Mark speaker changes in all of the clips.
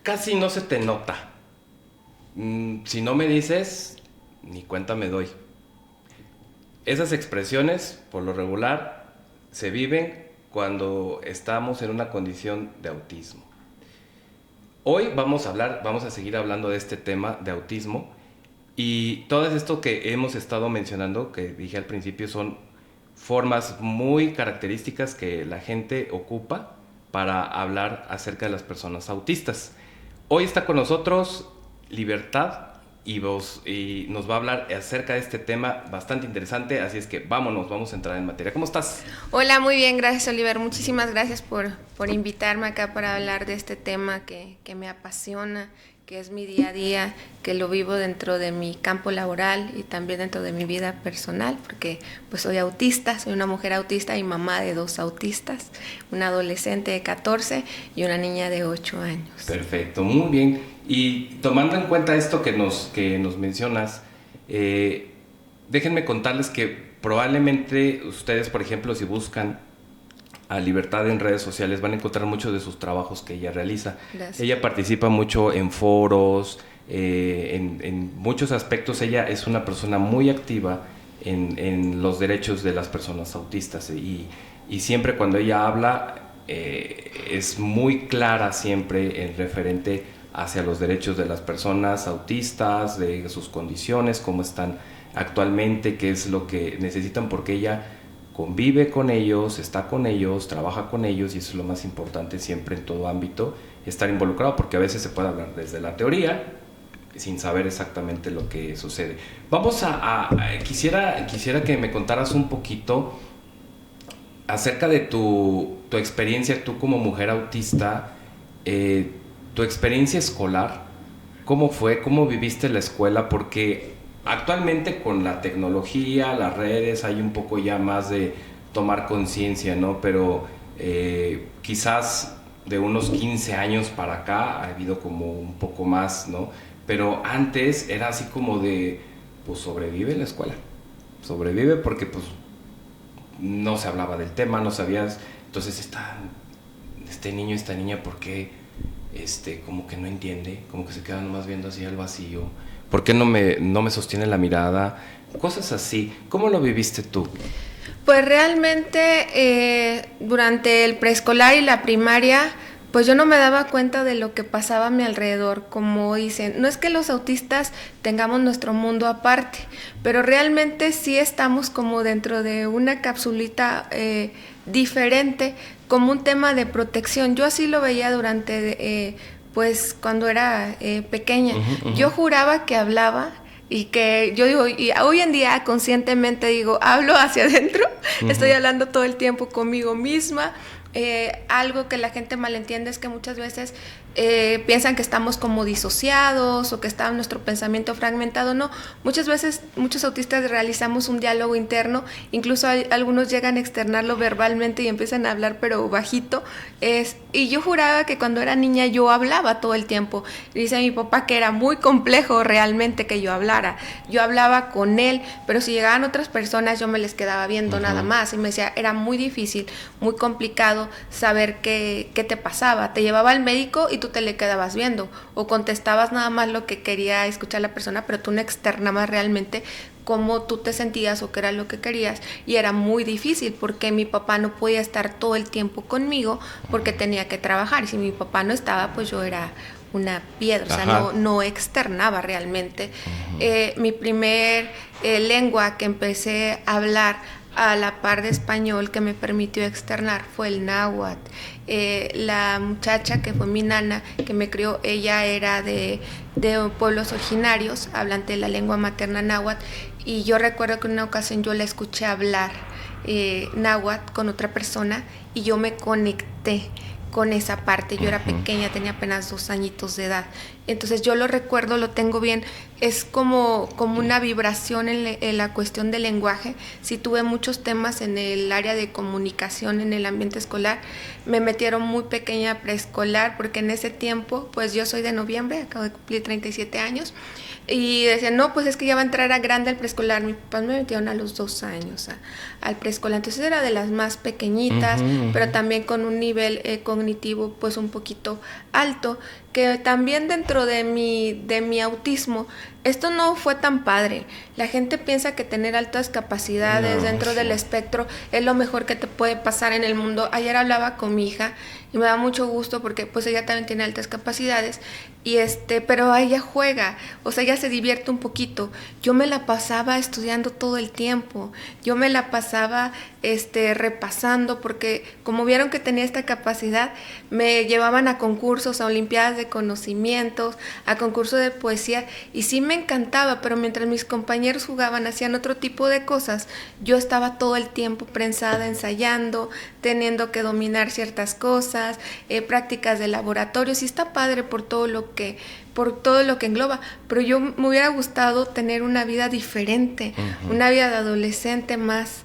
Speaker 1: Casi no se te nota. Si no me dices, ni cuenta me doy. Esas expresiones, por lo regular, se viven cuando estamos en una condición de autismo. Hoy vamos a seguir hablando de este tema de autismo y todo esto que hemos estado mencionando, que dije al principio, son formas muy características que la gente ocupa para hablar acerca de las personas autistas. Hoy está con nosotros Libertad y nos va a hablar acerca de este tema bastante interesante, así es que vamos a entrar en materia. ¿Cómo estás?
Speaker 2: Hola, muy bien, gracias Oliver. Muchísimas gracias por invitarme acá para hablar de este tema que me apasiona, que es mi día a día, que lo vivo dentro de mi campo laboral y también dentro de mi vida personal, porque pues soy autista, soy una mujer autista y mamá de 2 autistas, una adolescente de 14 y una niña de 8 años.
Speaker 1: Perfecto, muy bien. Y tomando en cuenta esto que nos mencionas, déjenme contarles que probablemente ustedes, por ejemplo, si buscan a Libertad en redes sociales, van a encontrar muchos de sus trabajos que ella realiza.
Speaker 2: Gracias.
Speaker 1: Ella participa mucho en foros, en muchos aspectos. Ella es una persona muy activa en los derechos de las personas autistas y siempre cuando ella habla es muy clara siempre en referente hacia los derechos de las personas autistas, de sus condiciones, cómo están actualmente, qué es lo que necesitan, porque ella convive con ellos, está con ellos, trabaja con ellos y eso es lo más importante siempre en todo ámbito, estar involucrado, porque a veces se puede hablar desde la teoría sin saber exactamente lo que sucede. Quisiera que me contaras un poquito acerca de tu experiencia, tú como mujer autista, tu experiencia escolar, ¿cómo fue? ¿Cómo viviste la escuela? Porque actualmente con la tecnología, las redes, hay un poco ya más de tomar conciencia, ¿no? Pero quizás de unos 15 años para acá ha habido como un poco más, ¿no? Pero antes era así como de, pues sobrevive en la escuela. Sobrevive porque pues no se hablaba del tema, no sabías. Entonces este niño, esta niña, ¿por qué como que no entiende? Como que se queda nomás viendo así al vacío. ¿Por qué no me sostiene la mirada? Cosas así. ¿Cómo lo viviste tú?
Speaker 2: Pues realmente durante el preescolar y la primaria, pues yo no me daba cuenta de lo que pasaba a mi alrededor. Como dicen, no es que los autistas tengamos nuestro mundo aparte, pero realmente sí estamos como dentro de una capsulita diferente, como un tema de protección. Yo así lo veía durante, pues cuando era pequeña. Yo juraba que hablaba y que yo digo, y hoy en día conscientemente digo, hablo hacia adentro, estoy hablando todo el tiempo conmigo misma. Algo que la gente malentiende es que muchas veces piensan que estamos como disociados o que está nuestro pensamiento fragmentado. No, muchas veces muchos autistas realizamos un diálogo interno, incluso algunos llegan a externarlo verbalmente y empiezan a hablar pero bajito. Y yo juraba que cuando era niña yo hablaba todo el tiempo. Dice mi papá que era muy complejo realmente que yo hablara. Yo hablaba con él, pero si llegaban otras personas yo me les quedaba viendo nada más y me decía, era muy difícil, muy complicado saber qué te pasaba. Te llevaba al médico y tú te le quedabas viendo o contestabas nada más lo que quería escuchar la persona, pero tú no externabas realmente cómo tú te sentías o qué era lo que querías, y era muy difícil porque mi papá no podía estar todo el tiempo conmigo porque tenía que trabajar y si mi papá no estaba pues yo era una piedra, o sea, no externaba realmente. Mi primer lengua que empecé a hablar a la par de español que me permitió externar fue el náhuatl. La muchacha que fue mi nana, que me crió, ella era de pueblos originarios, hablante de la lengua materna náhuatl, y yo recuerdo que en una ocasión yo la escuché hablar náhuatl con otra persona y yo me conecté con esa parte. Yo era pequeña, tenía apenas 2 añitos de edad. Entonces yo lo recuerdo, lo tengo bien. Es como una vibración en la cuestión del lenguaje. Sí tuve muchos temas en el área de comunicación en el ambiente escolar. Me metieron muy pequeña a preescolar porque en ese tiempo, pues yo soy de noviembre, acabo de cumplir 37 años. Y decían, no, pues es que ya va a entrar a grande al preescolar. Mis papás me metieron a los 2 años al preescolar. Entonces era de las más pequeñitas, pero también con un nivel cognitivo pues un poquito alto. que también dentro de mi autismo, esto no fue tan padre. La gente piensa que tener altas capacidades dentro del espectro es lo mejor que te puede pasar en el mundo. Ayer hablaba con mi hija y me da mucho gusto porque pues ella también tiene altas capacidades y pero ella juega, o sea, ella se divierte un poquito. Yo me la pasaba estudiando todo el tiempo. Yo me la pasaba repasando porque como vieron que tenía esta capacidad, me llevaban a concursos, a olimpiadas de conocimientos, a concursos de poesía y sí me encantaba, pero mientras mis compañeros jugaban, hacían otro tipo de cosas, yo estaba todo el tiempo prensada, ensayando, teniendo que dominar ciertas cosas, prácticas de laboratorio. Sí está padre por todo lo que engloba, pero yo me hubiera gustado tener una vida diferente, una vida de adolescente más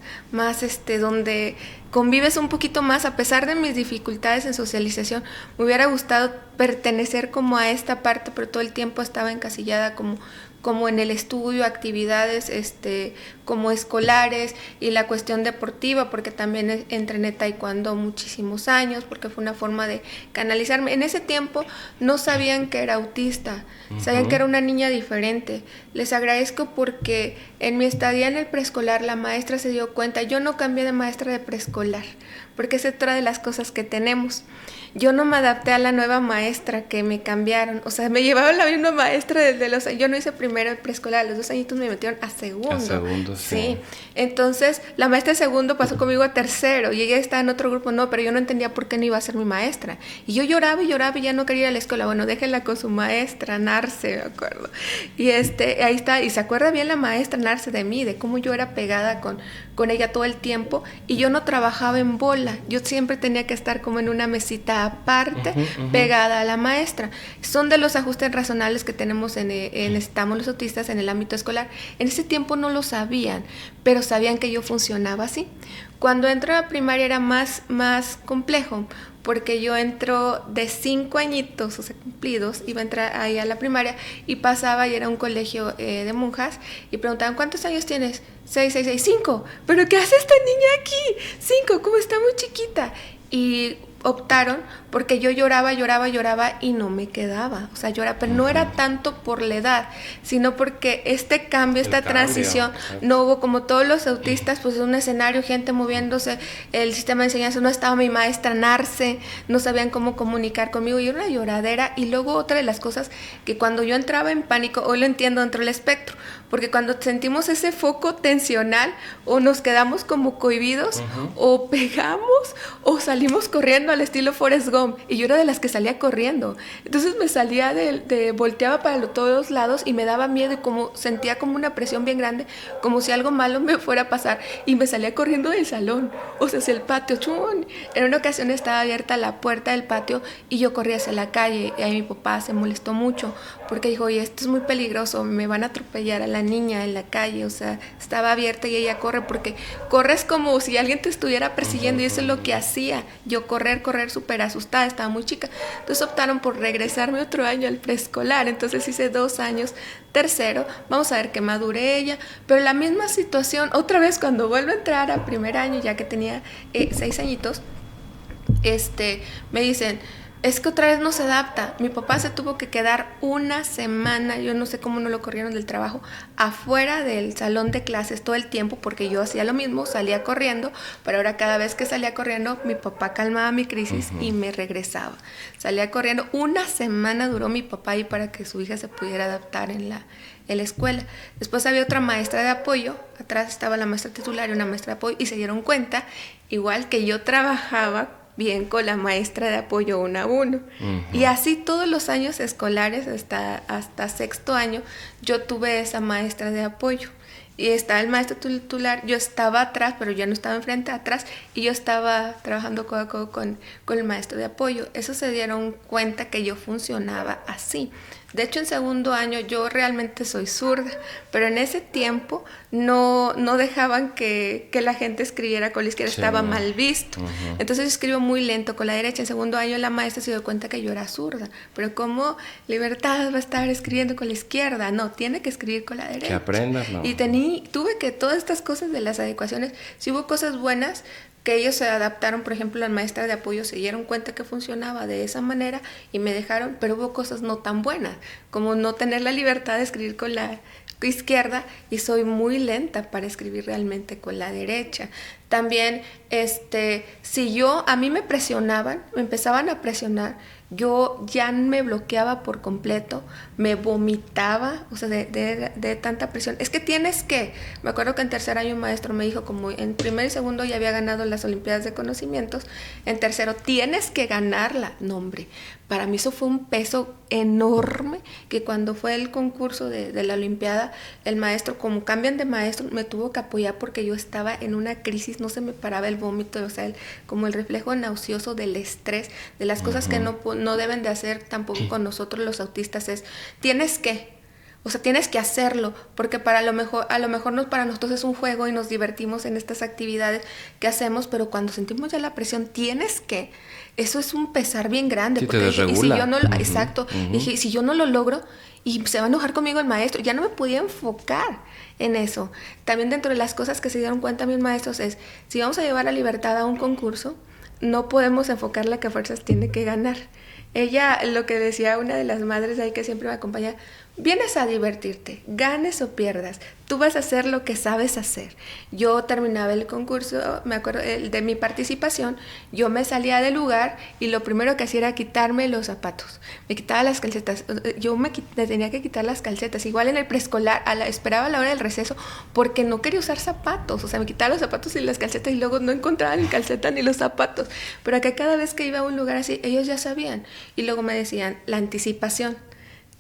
Speaker 2: donde convives un poquito más, a pesar de mis dificultades en socialización. Me hubiera gustado pertenecer como a esta parte, pero todo el tiempo estaba encasillada como en el estudio, actividades como escolares y la cuestión deportiva, porque también entrené taekwondo muchísimos años, porque fue una forma de canalizarme. En ese tiempo no sabían que era autista, sabían que era una niña diferente. Les agradezco porque en mi estadía en el preescolar la maestra se dio cuenta. Yo no cambié de maestra de preescolar, porque es otra de las cosas que tenemos. Yo no me adapté a la nueva maestra que me cambiaron. O sea, me llevaban la misma maestra desde los años. Yo no hice primero el preescolar, a los 2 añitos me metieron a segundo. A segundo, sí. Entonces, la maestra de segundo pasó conmigo a tercero y ella estaba en otro grupo. No, pero yo no entendía por qué no iba a ser mi maestra. Y yo lloraba y ya no quería ir a la escuela. Bueno, déjenla con su maestra, Narce, me acuerdo. Y ahí está. Y se acuerda bien la maestra Narce de mí, de cómo yo era pegada con ella todo el tiempo. Y yo no trabajaba en bola. Yo siempre tenía que estar como en una mesita aparte, pegada a la maestra. Son de los ajustes razonables que tenemos estamos los autistas en el ámbito escolar. En ese tiempo no lo sabían, pero sabían que yo funcionaba así. Cuando entré a la primaria era más complejo, porque yo entro de 5 añitos, o sea, cumplidos, iba a entrar ahí a la primaria y pasaba y era un colegio de monjas y preguntaban, ¿cuántos años tienes? 6, 5. ¿Pero qué hace esta niña aquí? 5, ¿cómo está muy chiquita? Y optaron porque yo lloraba y no me quedaba, o sea, lloraba, pero no era tanto por la edad, sino porque este cambio, esta transición, no hubo como todos los autistas, pues un escenario, gente moviéndose, el sistema de enseñanza, no estaba mi maestra Narce, no sabían cómo comunicar conmigo, y era una lloradera. Y luego otra de las cosas que cuando yo entraba en pánico, hoy lo entiendo dentro del espectro, porque cuando sentimos ese foco tensional, o nos quedamos como cohibidos, o pegamos, o salimos corriendo al estilo Forrest Gump, y yo era de las que salía corriendo. Entonces me salía volteaba para todos lados y me daba miedo y sentía como una presión bien grande, como si algo malo me fuera a pasar, y me salía corriendo del salón, o sea, hacia el patio. ¡Chun! En una ocasión estaba abierta la puerta del patio y yo corría hacia la calle, y ahí mi papá se molestó mucho porque dijo, oye, esto es muy peligroso, me van a atropellar a la niña en la calle. O sea, estaba abierta y ella corre, porque corres como si alguien te estuviera persiguiendo, y eso es lo que hacía yo, correr súper asustada, estaba muy chica. Entonces optaron por regresarme otro año al preescolar, entonces hice 2 años tercero. Vamos a ver que madure ella, pero la misma situación otra vez cuando vuelvo a entrar a primer año, ya que tenía 6 añitos, me dicen, es que otra vez no se adapta. Mi papá se tuvo que quedar una semana, yo no sé cómo no lo corrieron del trabajo, afuera del salón de clases todo el tiempo, porque yo hacía lo mismo, salía corriendo, pero ahora cada vez que salía corriendo, mi papá calmaba mi crisis y me regresaba. Salía corriendo, una semana duró mi papá ahí para que su hija se pudiera adaptar en la escuela. Después había otra maestra de apoyo, atrás estaba la maestra titular y una maestra de apoyo, y se dieron cuenta, igual que yo trabajaba bien con la maestra de apoyo 1 a 1. Y así todos los años escolares, hasta sexto año, yo tuve esa maestra de apoyo. Y estaba el maestro titular, yo estaba atrás, pero ya no estaba enfrente, atrás, y yo estaba trabajando codo a codo con el maestro de apoyo. Eso se dieron cuenta que yo funcionaba así. De hecho, en segundo año yo realmente soy zurda, pero en ese tiempo no dejaban que la gente escribiera con la izquierda, estaba mal visto. Entonces yo escribo muy lento con la derecha. En segundo año la maestra se dio cuenta que yo era zurda. Pero ¿cómo Libertad va a estar escribiendo con la izquierda? No, tiene que escribir con la derecha.
Speaker 1: Que aprendas, ¿no?
Speaker 2: Y tuve que todas estas cosas de las adecuaciones, si hubo cosas buenas, que ellos se adaptaron, por ejemplo, la maestra de apoyo se dieron cuenta que funcionaba de esa manera y me dejaron, pero hubo cosas no tan buenas, como no tener la libertad de escribir con la izquierda y soy muy lenta para escribir realmente con la derecha. También, si a mí me presionaban, me empezaban a presionar, yo ya me bloqueaba por completo, me vomitaba, o sea, de tanta presión. Es que me acuerdo que en tercer año un maestro me dijo, como en primer y segundo ya había ganado las Olimpiadas de Conocimientos, en tercero tienes que ganarla. No, hombre, para mí eso fue un peso enorme, que cuando fue el concurso de la Olimpiada, el maestro, como cambian de maestro, me tuvo que apoyar porque yo estaba en una crisis, no se me paraba el vómito, o sea, como el reflejo nauseoso del estrés, de las cosas que no deben de hacer tampoco con nosotros los autistas, tienes que hacerlo, porque a lo mejor para nosotros es un juego y nos divertimos en estas actividades que hacemos, pero cuando sentimos ya la presión, eso es un pesar bien grande.
Speaker 1: Sí,
Speaker 2: porque
Speaker 1: te desregula.
Speaker 2: Y si yo no, exacto, dije, si yo no lo logro, y se va a enojar conmigo el maestro, ya no me podía enfocar en eso. También dentro de las cosas que se dieron cuenta mis maestros si vamos a llevar la libertad a un concurso, no podemos enfocarla que a fuerzas tiene que ganar. Ella, lo que decía una de las madres ahí que siempre me acompaña, vienes a divertirte, ganes o pierdas, tú vas a hacer lo que sabes hacer. Yo terminaba el concurso, me acuerdo de mi participación, yo me salía del lugar y lo primero que hacía era quitarme los zapatos, me quitaba las calcetas, yo me tenía que quitar las calcetas, igual en el preescolar, esperaba la hora del receso porque no quería usar zapatos, o sea, me quitaba los zapatos y las calcetas y luego no encontraba ni calcetas ni los zapatos, pero acá cada vez que iba a un lugar así, ellos ya sabían, y luego me decían, la anticipación.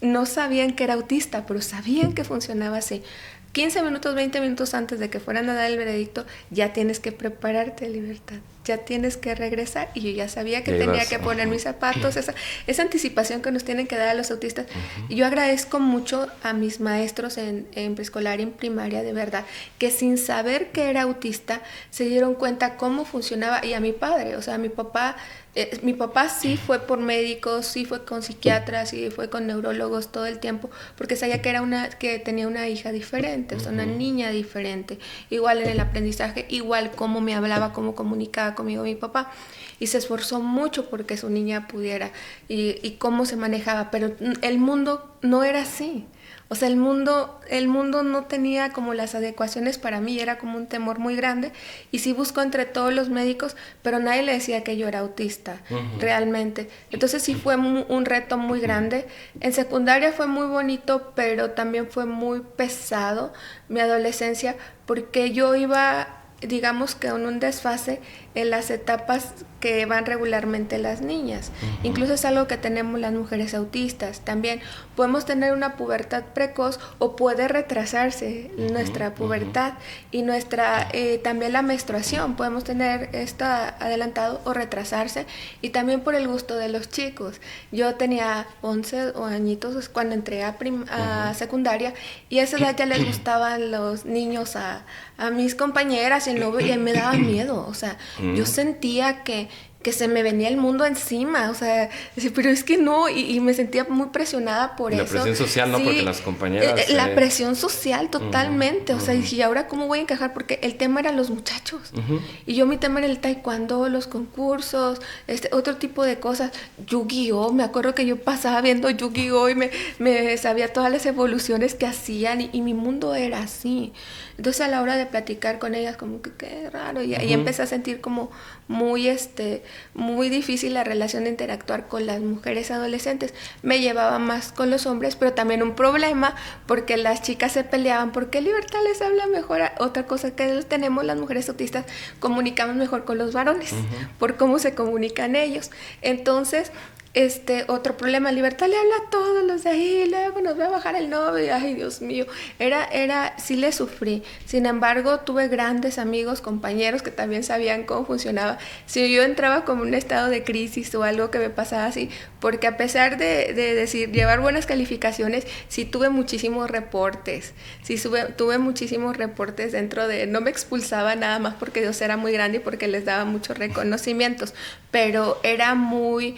Speaker 2: No sabían que era autista, pero sabían que funcionaba así. 15 minutos, 20 minutos antes de que fueran a dar el veredicto, ya tienes que prepararte, Libertad. Ya tienes que regresar. Y yo ya sabía que tenía que poner mis zapatos, esa anticipación que nos tienen que dar a los autistas. Y yo agradezco mucho a mis maestros en preescolar y en primaria, de verdad, que sin saber que era autista, se dieron cuenta cómo funcionaba. Y a mi padre, o sea, mi papá sí fue por médicos, sí fue con psiquiatras, sí fue con neurólogos todo el tiempo, porque sabía que tenía una hija diferente, o sea, una niña diferente, igual en el aprendizaje, igual cómo me hablaba, cómo comunicaba conmigo mi papá, y se esforzó mucho porque su niña pudiera, y cómo se manejaba, pero el mundo no era así. O sea, el mundo no tenía como las adecuaciones para mí, era como un temor muy grande. Y sí buscó entre todos los médicos, pero nadie le decía que yo era autista, realmente. Entonces sí fue un reto muy grande. En secundaria fue muy bonito, pero también fue muy pesado mi adolescencia, porque yo iba, digamos que en un desfase en las etapas que van regularmente las niñas. Incluso es algo que tenemos las mujeres autistas. También podemos tener una pubertad precoz o puede retrasarse nuestra pubertad y también la menstruación. Podemos tener esto adelantado o retrasarse, y también por el gusto de los chicos. Yo tenía 11 añitos cuando entré a secundaria, y a esa edad ya les gustaban los niños a mis compañeras y el novio, y me daba miedo. O sea, yo sentía que se me venía el mundo encima, o sea, pero es que no, y me sentía muy presionada por eso.
Speaker 1: La presión social, ¿no?
Speaker 2: Sí,
Speaker 1: porque las compañeras...
Speaker 2: la presión social, totalmente, o sea, y ahora cómo voy a encajar, porque el tema era los muchachos, y yo mi tema era el taekwondo, los concursos, otro tipo de cosas, Yu-Gi-Oh, me acuerdo que yo pasaba viendo Yu-Gi-Oh y me sabía todas las evoluciones que hacían, y mi mundo era así. Entonces a la hora de platicar con ellas, como que qué raro, y empecé a sentir como muy difícil la relación de interactuar con las mujeres adolescentes. Me llevaba más con los hombres, pero también un problema, porque las chicas se peleaban, porque Libertad les habla mejor. Otra cosa que tenemos las mujeres autistas, comunicamos mejor con los varones, por cómo se comunican ellos. Entonces, otro problema, Libertad le habla a todos los de ahí, luego nos va a bajar el novio, ay Dios mío, sí le sufrí. Sin embargo, tuve grandes amigos, compañeros que también sabían cómo funcionaba. Si yo entraba como en un estado de crisis o algo que me pasaba así, porque a pesar de decir, llevar buenas calificaciones, sí tuve muchísimos reportes, tuve muchísimos reportes no me expulsaba nada más porque Dios era muy grande y porque les daba muchos reconocimientos, pero era muy...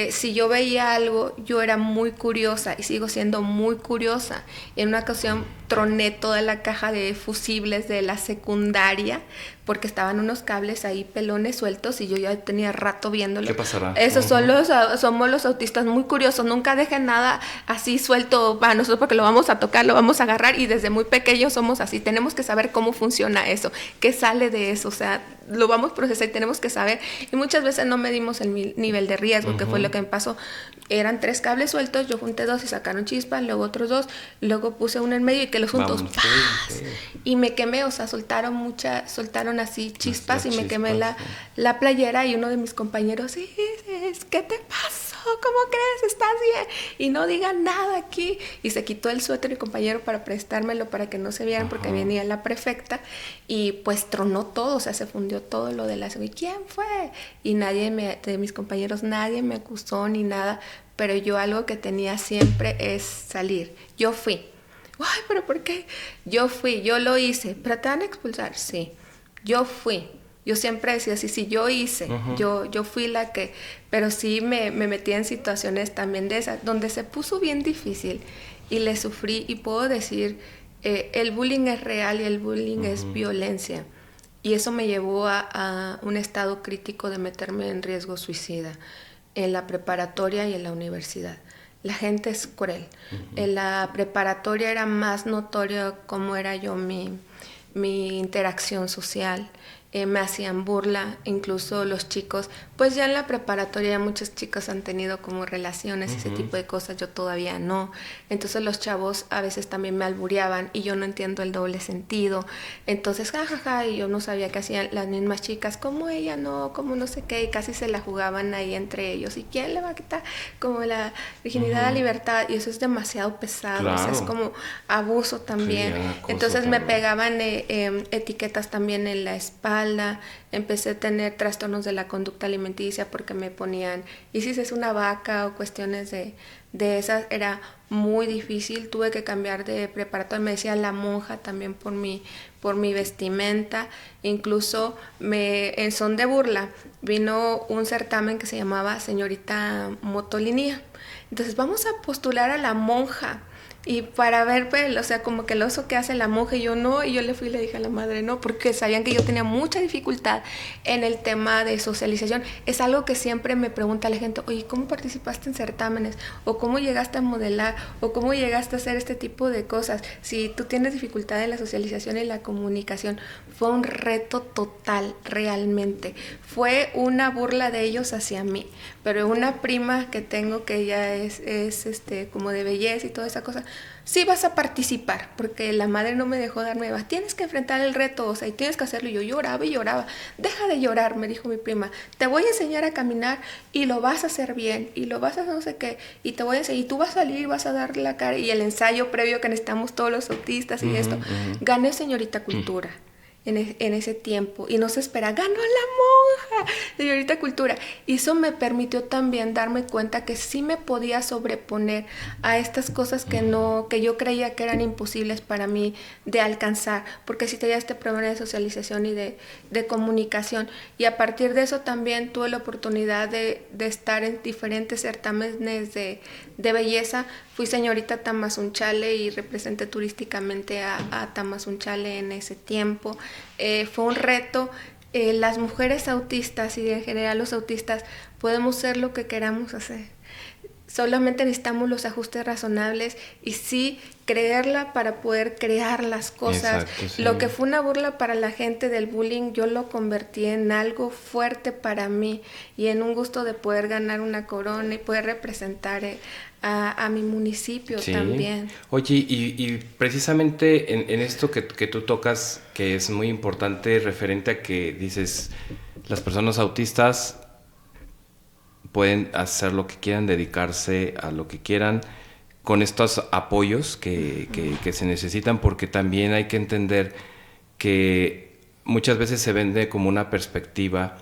Speaker 2: si yo veía algo, yo era muy curiosa y sigo siendo muy curiosa. En una ocasión troné toda la caja de fusibles de la secundaria porque estaban unos cables ahí pelones sueltos y yo ya tenía rato viéndolo.
Speaker 1: ¿Qué pasará?
Speaker 2: Esos somos los autistas muy curiosos, nunca dejen nada así suelto para nosotros porque lo vamos a tocar, lo vamos a agarrar y desde muy pequeños somos así, tenemos que saber cómo funciona eso, qué sale de eso, o sea, lo vamos a procesar y tenemos que saber y muchas veces no medimos el nivel de riesgo, que fue lo que me pasó. Eran 3 cables sueltos, yo junté 2 y sacaron chispas, luego otros 2, luego puse uno en medio y que los juntos ¡paz! Sí. Y me quemé, o sea, soltaron así chispas y me quemé la playera y uno de mis compañeros, ¿qué te pasó? ¿Cómo crees? ¿Estás bien? Y no digan nada aquí. Y se quitó el suéter mi compañero para prestármelo para que no se vieran porque venía la prefecta y pues tronó todo, o sea, se fundió todo lo de la seguridad. ¿Y quién fue? Y de mis compañeros, nadie me acusó ni nada, pero yo algo que tenía siempre es salir. Yo fui. Ay, ¿pero por qué? Yo fui, yo lo hice. ¿Pero te van a expulsar? Sí. Yo fui. Yo siempre decía así, sí, yo hice, yo fui la que, pero sí me metí en situaciones también de esas, donde se puso bien difícil y le sufrí y puedo decir, el bullying es real y el bullying es violencia y eso me llevó a un estado crítico de meterme en riesgo suicida en la preparatoria y en la universidad. La gente es cruel. En la preparatoria era más notorio cómo era yo mi interacción social. Me hacían burla, incluso los chicos, pues ya en la preparatoria muchos chicos han tenido como relaciones y ese tipo de cosas, yo todavía no, entonces los chavos a veces también me albureaban y yo no entiendo el doble sentido, entonces jajaja, y yo no sabía qué hacían las mismas chicas, como ella no, como no sé qué, y casi se la jugaban ahí entre ellos, y quién le va a quitar como la virginidad, la libertad, y eso es demasiado pesado, claro. O sea, es como abuso también, sí, entonces me pegaban etiquetas también en la espalda, empecé a tener trastornos de la conducta alimenticia porque me ponían, y si es una vaca o cuestiones de esas, era muy difícil, tuve que cambiar de preparatoria, me decía la monja también por mi vestimenta, incluso en son de burla vino un certamen que se llamaba Señorita Motolinía, entonces vamos a postular a la monja. Y para ver, pues, o sea, como que el oso que hace la monja y yo no, y yo le fui y le dije a la madre no, porque sabían que yo tenía mucha dificultad en el tema de socialización. Es algo que siempre me pregunta la gente, oye, ¿cómo participaste en certámenes? ¿O cómo llegaste a modelar? ¿O cómo llegaste a hacer este tipo de cosas? Si tú tienes dificultad en la socialización y la comunicación, fue un reto total, realmente. Fue una burla de ellos hacia mí, pero una prima que tengo que ella es como de belleza y toda esa cosa, sí vas a participar, porque la madre no me dejó darme, tienes que enfrentar el reto, o sea, y tienes que hacerlo, y yo lloraba y lloraba, deja de llorar, me dijo mi prima, te voy a enseñar a caminar y lo vas a hacer bien, y lo vas a no sé qué, y te voy a enseñar, y tú vas a salir, vas a dar la cara, y el ensayo previo que necesitamos todos los autistas y esto, gané Señorita Cultura. En ese tiempo, y no se espera, ganó la monja, Señorita Cultura, y eso me permitió también darme cuenta que sí me podía sobreponer a estas cosas que yo creía que eran imposibles para mí de alcanzar, porque sí tenía este problema de socialización y de comunicación, y a partir de eso también tuve la oportunidad de estar en diferentes certámenes de belleza. Fui señorita Tamazunchale y representé turísticamente a Tamazunchale en ese tiempo. Fue un reto. Las mujeres autistas y en general los autistas podemos ser lo que queramos hacer. Solamente necesitamos los ajustes razonables y sí creerla para poder crear las cosas. Exacto, sí. Lo que fue una burla para la gente del bullying, yo lo convertí en algo fuerte para mí y en un gusto de poder ganar una corona y poder representar a mi municipio también.
Speaker 1: Oye, y precisamente en esto que tú tocas, que es muy importante referente a que dices, las personas autistas pueden hacer lo que quieran, dedicarse a lo que quieran, con estos apoyos que se necesitan, porque también hay que entender que muchas veces se vende como una perspectiva,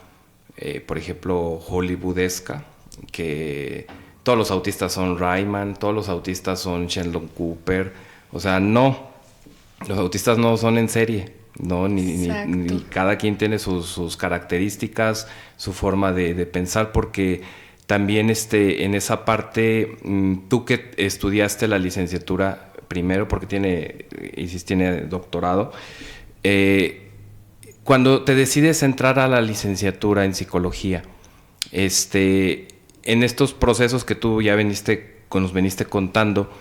Speaker 1: por ejemplo, hollywoodesca, que todos los autistas son Rayman, todos los autistas son Sheldon Cooper, o sea, no, los autistas no son en serie, no, ni cada quien tiene sus características, su forma de pensar, porque también en esa parte, tú que estudiaste la licenciatura, primero porque tiene doctorado. Cuando te decides entrar a la licenciatura en psicología, en estos procesos que tú ya nos veniste contando,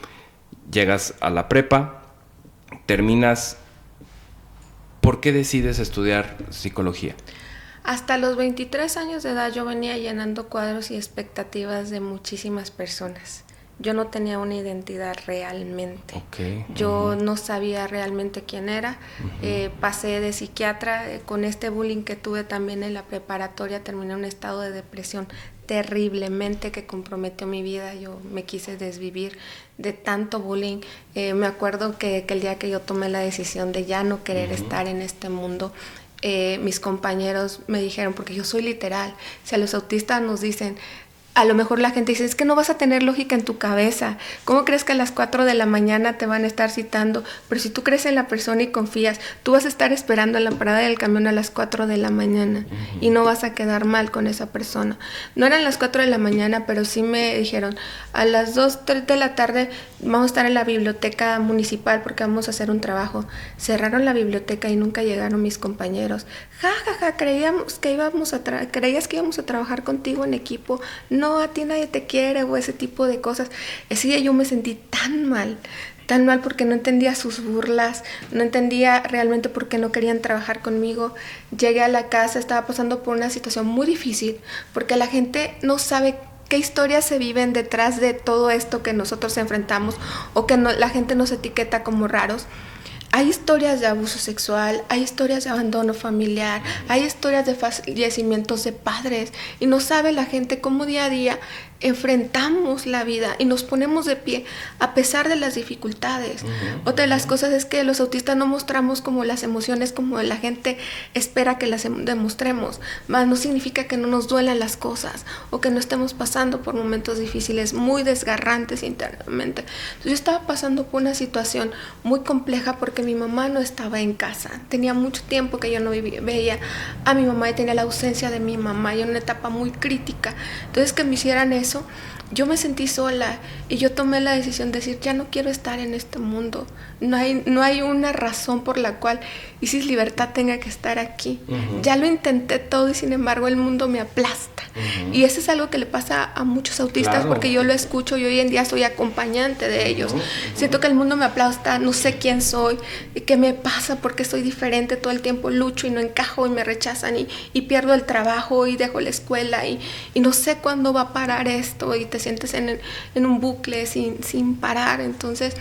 Speaker 1: llegas a la prepa, terminas. ¿Por qué decides estudiar psicología?
Speaker 2: Hasta los 23 años de edad yo venía llenando cuadros y expectativas de muchísimas personas. Yo no tenía una identidad realmente.
Speaker 1: Okay.
Speaker 2: Yo no sabía realmente quién era. Pasé de psiquiatra, con este bullying que tuve también en la preparatoria, terminé en un estado de depresión terriblemente que comprometió mi vida. Yo me quise desvivir de tanto bullying. Me acuerdo que el día que yo tomé la decisión de ya no querer estar en este mundo, mis compañeros me dijeron, porque yo soy literal, si a los autistas nos dicen, a lo mejor la gente dice, es que no vas a tener lógica en tu cabeza. ¿Cómo crees que a las 4 de la mañana te van a estar citando? Pero si tú crees en la persona y confías, tú vas a estar esperando en la parada del camión a las 4 de la mañana y no vas a quedar mal con esa persona. No eran las 4 de la mañana, pero sí me dijeron, a las 2, 3 de la tarde vamos a estar en la biblioteca municipal porque vamos a hacer un trabajo. Cerraron la biblioteca y nunca llegaron mis compañeros. Creías que íbamos a trabajar contigo en equipo. No, a ti nadie te quiere o ese tipo de cosas. Ese día yo me sentí tan mal porque no entendía sus burlas, no entendía realmente por qué no querían trabajar conmigo. Llegué a la casa, estaba pasando por una situación muy difícil porque la gente no sabe qué historias se viven detrás de todo esto que nosotros enfrentamos o que la gente nos etiqueta como raros. Hay historias de abuso sexual, hay historias de abandono familiar, hay historias de fallecimientos de padres y no sabe la gente cómo día a día enfrentamos la vida y nos ponemos de pie a pesar de las dificultades. Otra de las cosas es que los autistas no mostramos como las emociones como la gente espera que las demostremos, más no significa que no nos duelan las cosas o que no estemos pasando por momentos difíciles muy desgarrantes internamente. Entonces, yo estaba pasando por una situación muy compleja porque mi mamá no estaba en casa. Tenía mucho tiempo que yo no veía a mi mamá y tenía la ausencia de mi mamá y en una etapa muy crítica. Entonces, que me hicieran eso, yo me sentí sola y yo tomé la decisión de decir, ya no quiero estar en este mundo. No hay una razón por la cual Isis Libertad tenga que estar aquí. Ya lo intenté todo y sin embargo el mundo me aplasta. Y eso es algo que le pasa a muchos autistas, claro, porque yo lo escucho y hoy en día soy acompañante de ellos. Siento que el mundo me aplasta, no sé quién soy, qué me pasa, porque soy diferente, todo el tiempo lucho y no encajo y me rechazan y pierdo el trabajo y dejo la escuela y no sé cuándo va a parar esto y te sientes en un bucle sin parar. Entonces,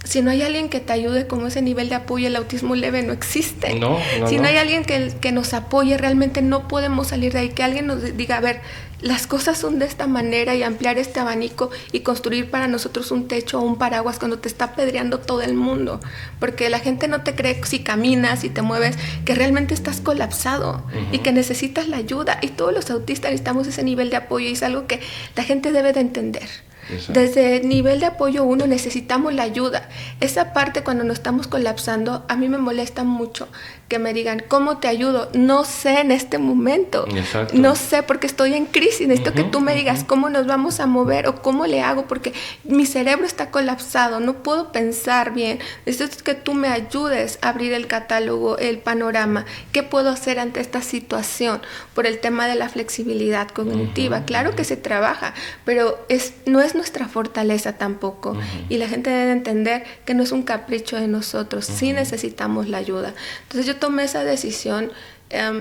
Speaker 2: si no hay alguien que te ayude, como ese nivel de apoyo, el autismo leve no existe. Si no hay alguien que nos apoye, realmente no podemos salir de ahí. Que alguien nos diga, a ver, las cosas son de esta manera, y ampliar este abanico y construir para nosotros un techo o un paraguas cuando te está apedreando todo el mundo. Porque la gente no te cree si caminas y te mueves, que realmente estás colapsado y que necesitas la ayuda. Y todos los autistas necesitamos ese nivel de apoyo y es algo que la gente debe de entender. Exacto. Desde el nivel de apoyo 1 necesitamos la ayuda. Esa parte cuando nos estamos colapsando, a mí me molesta mucho que me digan, ¿cómo te ayudo? No sé en este momento. Exacto. No sé porque estoy en crisis. Necesito que tú me digas cómo nos vamos a mover o cómo le hago porque mi cerebro está colapsado, no puedo pensar bien. Necesito que tú me ayudes a abrir el catálogo, el panorama. ¿Qué puedo hacer ante esta situación? Por el tema de la flexibilidad cognitiva. Claro que se trabaja, pero no es nuestra fortaleza tampoco. Y la gente debe entender que no es un capricho de nosotros. Sí necesitamos la ayuda. Entonces yo tomé esa decisión,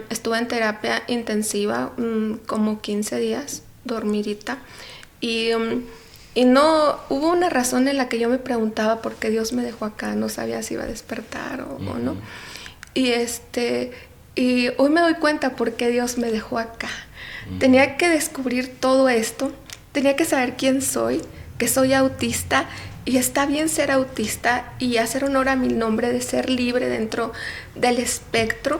Speaker 2: estuve en terapia intensiva como 15 días, dormidita, y no hubo una razón en la que yo me preguntaba por qué Dios me dejó acá, no sabía si iba a despertar o no. Y hoy me doy cuenta por qué Dios me dejó acá. Tenía que descubrir todo esto, tenía que saber quién soy, que soy autista. Y está bien ser autista y hacer honor a mi nombre de ser libre dentro del espectro.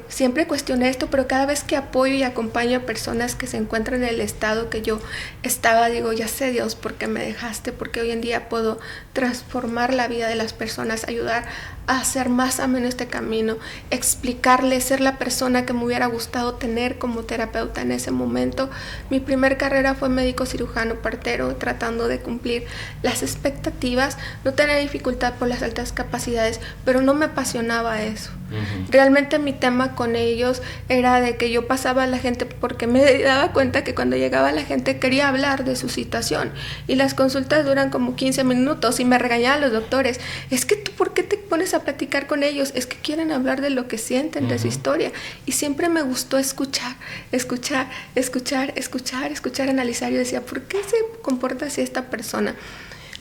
Speaker 2: Siempre cuestioné esto, pero cada vez que apoyo y acompaño a personas que se encuentran en el estado que yo estaba, digo, ya sé Dios por qué me dejaste, porque hoy en día puedo transformar la vida de las personas, ayudar a hacer más ameno este camino, explicarle, ser la persona que me hubiera gustado tener como terapeuta en ese momento. Mi primer carrera fue médico cirujano partero, tratando de cumplir las expectativas. No tenía dificultad por las altas capacidades, pero no me apasionaba eso. Realmente mi tema con ellos era de que yo pasaba a la gente, porque me daba cuenta que cuando llegaba la gente quería hablar de su situación y las consultas duran como 15 minutos y me regañaban los doctores: es que tú, ¿por qué te pones a platicar con ellos? Es que quieren hablar de lo que sienten, de su historia. Y siempre me gustó escuchar, analizar. Yo decía, ¿por qué se comporta así esta persona?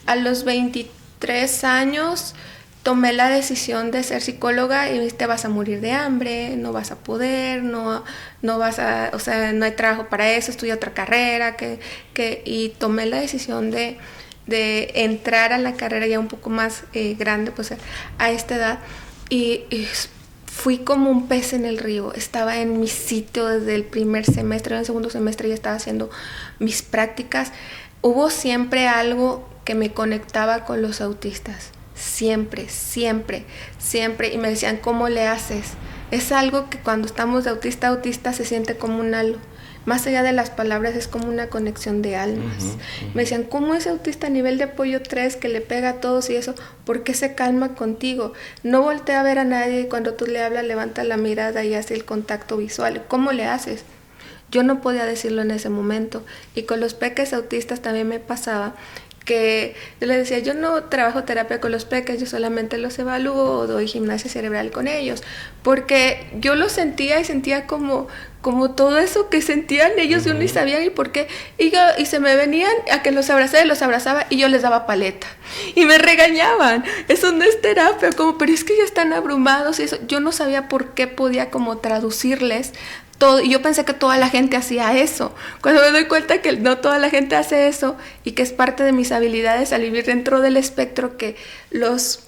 Speaker 2: A los 23 años tomé la decisión de ser psicóloga y te vas a morir de hambre, no vas a poder, no vas a, o sea, no hay trabajo para eso, estudia otra carrera, y tomé la decisión de entrar a la carrera ya un poco más grande, pues a esta edad, y fui como un pez en el río. Estaba en mi sitio desde el primer semestre, en el segundo semestre ya estaba haciendo mis prácticas. Hubo siempre algo que me conectaba con los autistas. Siempre. Y me decían, ¿cómo le haces? Es algo que cuando estamos de autista a autista se siente como un halo. Más allá de las palabras, es como una conexión de almas. Me decían, ¿cómo ese autista a nivel de apoyo 3 que le pega a todos y eso? ¿Por qué se calma contigo? No voltea a ver a nadie y cuando tú le hablas levanta la mirada y hace el contacto visual. ¿Cómo le haces? Yo no podía decirlo en ese momento. Y con los peques autistas también me pasaba que yo les decía, yo no trabajo terapia con los peques, yo solamente los evalúo o doy gimnasia cerebral con ellos, porque yo lo sentía y sentía como todo eso que sentían ellos, yo ni sabía ni por qué, y se me venían a que los abrazaba y yo les daba paleta y me regañaban, eso no es terapia, como, pero es que ya están abrumados y eso. Yo no sabía por qué podía como traducirles todo, y yo pensé que toda la gente hacía eso. Cuando me doy cuenta que no toda la gente hace eso y que es parte de mis habilidades al vivir dentro del espectro, que los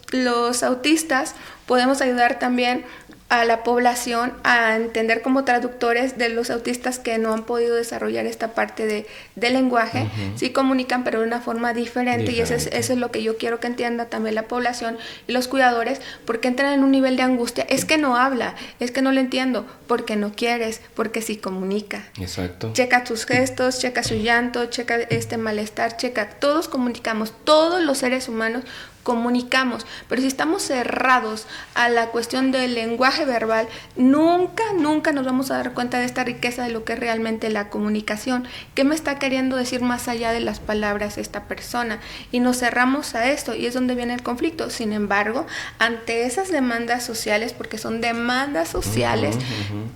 Speaker 2: autistas podemos ayudar también a la población a entender como traductores de los autistas que no han podido desarrollar esta parte de lenguaje. Sí comunican, pero de una forma diferente. Y eso es lo que yo quiero que entienda también la población y los cuidadores, porque entran en un nivel de angustia. Es que no habla, es que no le entiendo, porque no quieres, porque sí comunica.
Speaker 1: Exacto.
Speaker 2: Checa tus gestos, checa su llanto, checa este malestar, todos comunicamos, todos los seres humanos comunicamos, pero si estamos cerrados a la cuestión del lenguaje verbal, nunca nos vamos a dar cuenta de esta riqueza de lo que es realmente la comunicación. ¿Qué me está queriendo decir más allá de las palabras esta persona? Y nos cerramos a esto y es donde viene el conflicto. Sin embargo, ante esas demandas sociales, porque son demandas sociales,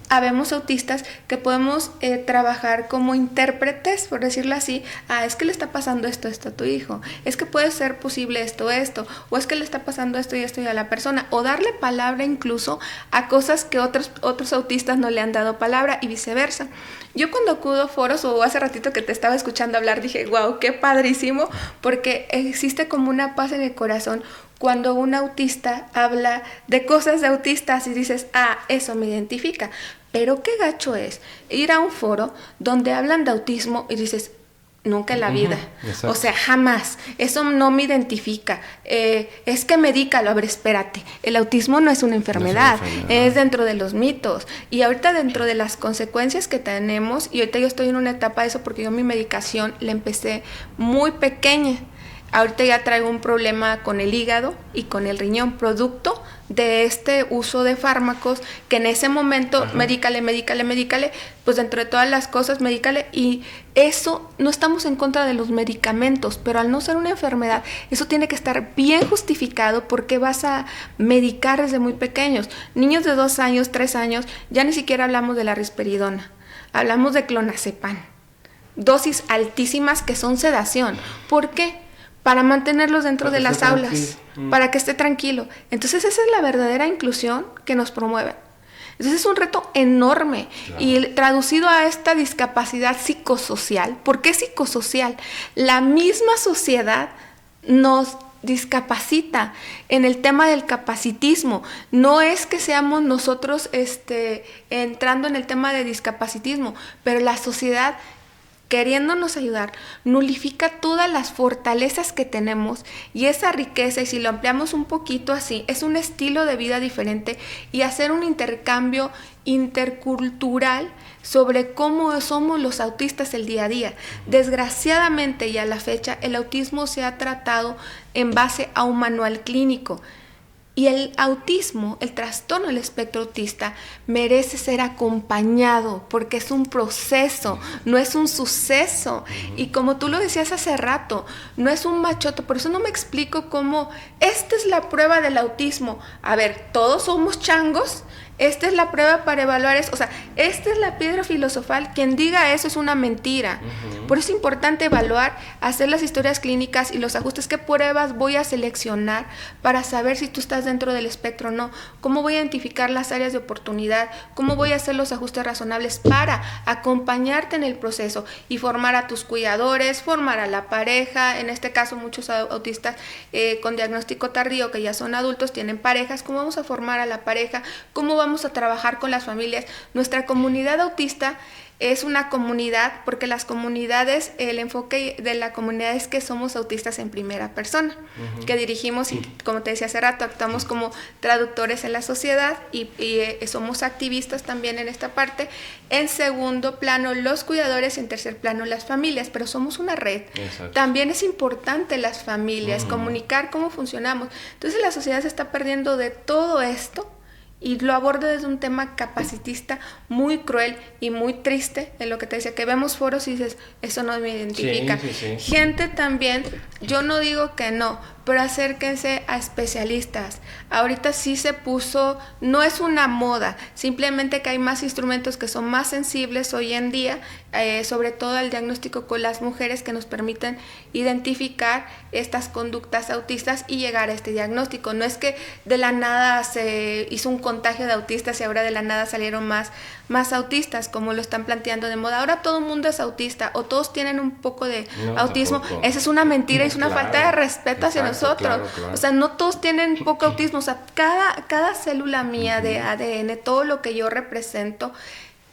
Speaker 2: habemos autistas que podemos trabajar como intérpretes, por decirlo así. Es que le está pasando esto a tu hijo, es que puede ser posible esto, o es que le está pasando esto y a la persona, o darle palabra incluso a cosas que otros autistas no le han dado palabra y viceversa. Yo cuando acudo a foros, o hace ratito que te estaba escuchando hablar, dije, wow, qué padrísimo, porque existe como una paz en el corazón cuando un autista habla de cosas de autistas y dices, eso me identifica. Pero qué gacho es ir a un foro donde hablan de autismo y dices, nunca en la vida. O sea, jamás. Eso no me identifica. Es que medícalo. A ver, espérate. El autismo no es una enfermedad. Es dentro de los mitos. Y ahorita dentro de las consecuencias que tenemos, y ahorita yo estoy en una etapa de eso porque yo mi medicación la empecé muy pequeña. Ahorita ya traigo un problema con el hígado y con el riñón, producto de este uso de fármacos, que en ese momento, medícale, pues dentro de todas las cosas, medícale, y eso, no estamos en contra de los medicamentos, pero al no ser una enfermedad, eso tiene que estar bien justificado, porque vas a medicar desde muy pequeños. Niños de 2 años, 3 años, ya ni siquiera hablamos de la risperidona, hablamos de clonazepam, dosis altísimas que son sedación. ¿Por qué? Para mantenerlos dentro de las aulas, para que esté tranquilo. Entonces esa es la verdadera inclusión que nos promueve. Entonces es un reto enorme, claro. Y traducido a esta discapacidad psicosocial. ¿Por qué psicosocial? La misma sociedad nos discapacita en el tema del capacitismo. No es que seamos nosotros entrando en el tema de discapacitismo, pero la sociedad queriéndonos ayudar, nulifica todas las fortalezas que tenemos y esa riqueza, y si lo ampliamos un poquito así, es un estilo de vida diferente y hacer un intercambio intercultural sobre cómo somos los autistas el día a día. Desgraciadamente y a la fecha, el autismo se ha tratado en base a un manual clínico. Y el autismo, el trastorno del espectro autista, merece ser acompañado porque es un proceso, no es un suceso. Y como tú lo decías hace rato, no es un machote. Por eso no me explico cómo esta es la prueba del autismo. A ver, todos somos changos. Esta es la prueba para evaluar eso. O sea, esta es la piedra filosofal. Quien diga eso es una mentira. Por eso es importante evaluar, hacer las historias clínicas y los ajustes. ¿Qué pruebas voy a seleccionar para saber si tú estás dentro del espectro o no? ¿Cómo voy a identificar las áreas de oportunidad? ¿Cómo voy a hacer los ajustes razonables para acompañarte en el proceso y formar a tus cuidadores, formar a la pareja? En este caso, muchos autistas con diagnóstico tardío, que ya son adultos, tienen parejas. ¿Cómo vamos a formar a la pareja? ¿Cómo vamos a trabajar con las familias? Nuestra comunidad autista es una comunidad, porque las comunidades, el enfoque de la comunidad es que somos autistas en primera persona, que dirigimos y, como te decía hace rato, actuamos como traductores en la sociedad y somos activistas también en esta parte. En segundo plano, los cuidadores, en tercer plano, las familias, pero somos una red. Exacto. También es importante las familias, comunicar cómo funcionamos. Entonces la sociedad se está perdiendo de todo esto, y lo abordo desde un tema capacitista muy cruel y muy triste, en lo que te decía, que vemos foros y dices, eso no me identifica. Sí. Gente también, yo no digo que no, pero acérquense a especialistas. Ahorita sí se puso, no es una moda, simplemente que hay más instrumentos que son más sensibles hoy en día, sobre todo el diagnóstico con las mujeres, que nos permiten identificar estas conductas autistas y llegar a este diagnóstico. No es que de la nada se hizo un contagio de autistas y ahora de la nada salieron más autistas, como lo están planteando de moda. Ahora todo el mundo es autista o todos tienen un poco de autismo. Tampoco. Esa es una mentira, es una falta de respeto hacia nosotros. Claro. O sea, no todos tienen poco autismo. O sea, cada célula mía de ADN, todo lo que yo represento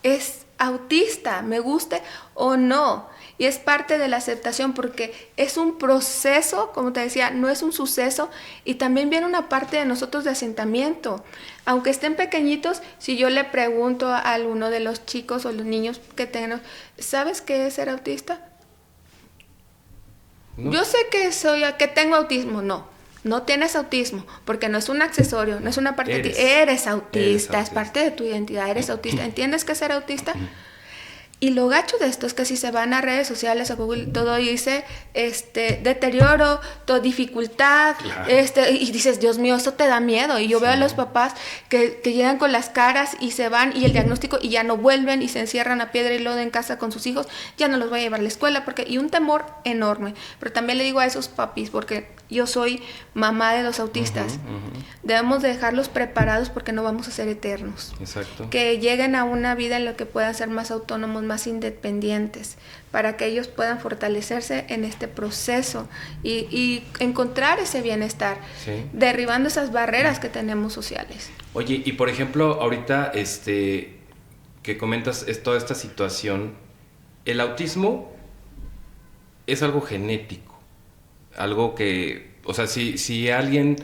Speaker 2: es autista, me guste o no. Y es parte de la aceptación, porque es un proceso, como te decía, no es un suceso, y también viene una parte de nosotros de asentamiento. Aunque estén pequeñitos, si yo le pregunto a alguno de los chicos o los niños que tengan, ¿sabes qué es ser autista? No. Yo sé que tengo autismo. No tienes autismo, porque no es un accesorio, no es una parte de ti. Eres autista, es parte de tu identidad, eres autista. ¿Entiendes qué es ser autista? Y lo gacho de esto es que si se van a redes sociales, a Google, todo dice deterioro, dificultad, claro. Y dices, Dios mío, eso te da miedo. Y yo veo a los papás que llegan con las caras y se van, y el diagnóstico, y ya no vuelven, y se encierran a piedra y lodo en casa con sus hijos, ya no los voy a llevar a la escuela, y un temor enorme. Pero también le digo a esos papis, porque yo soy mamá de los autistas, debemos de dejarlos preparados, porque no vamos a ser eternos.
Speaker 1: Exacto.
Speaker 2: Que lleguen a una vida en la que puedan ser más autónomos, más independientes, para que ellos puedan fortalecerse en este proceso y encontrar ese bienestar, derribando esas barreras que tenemos sociales.
Speaker 1: Oye, y por ejemplo, ahorita que comentas toda esta situación, el autismo es algo genético, algo que, o sea, si alguien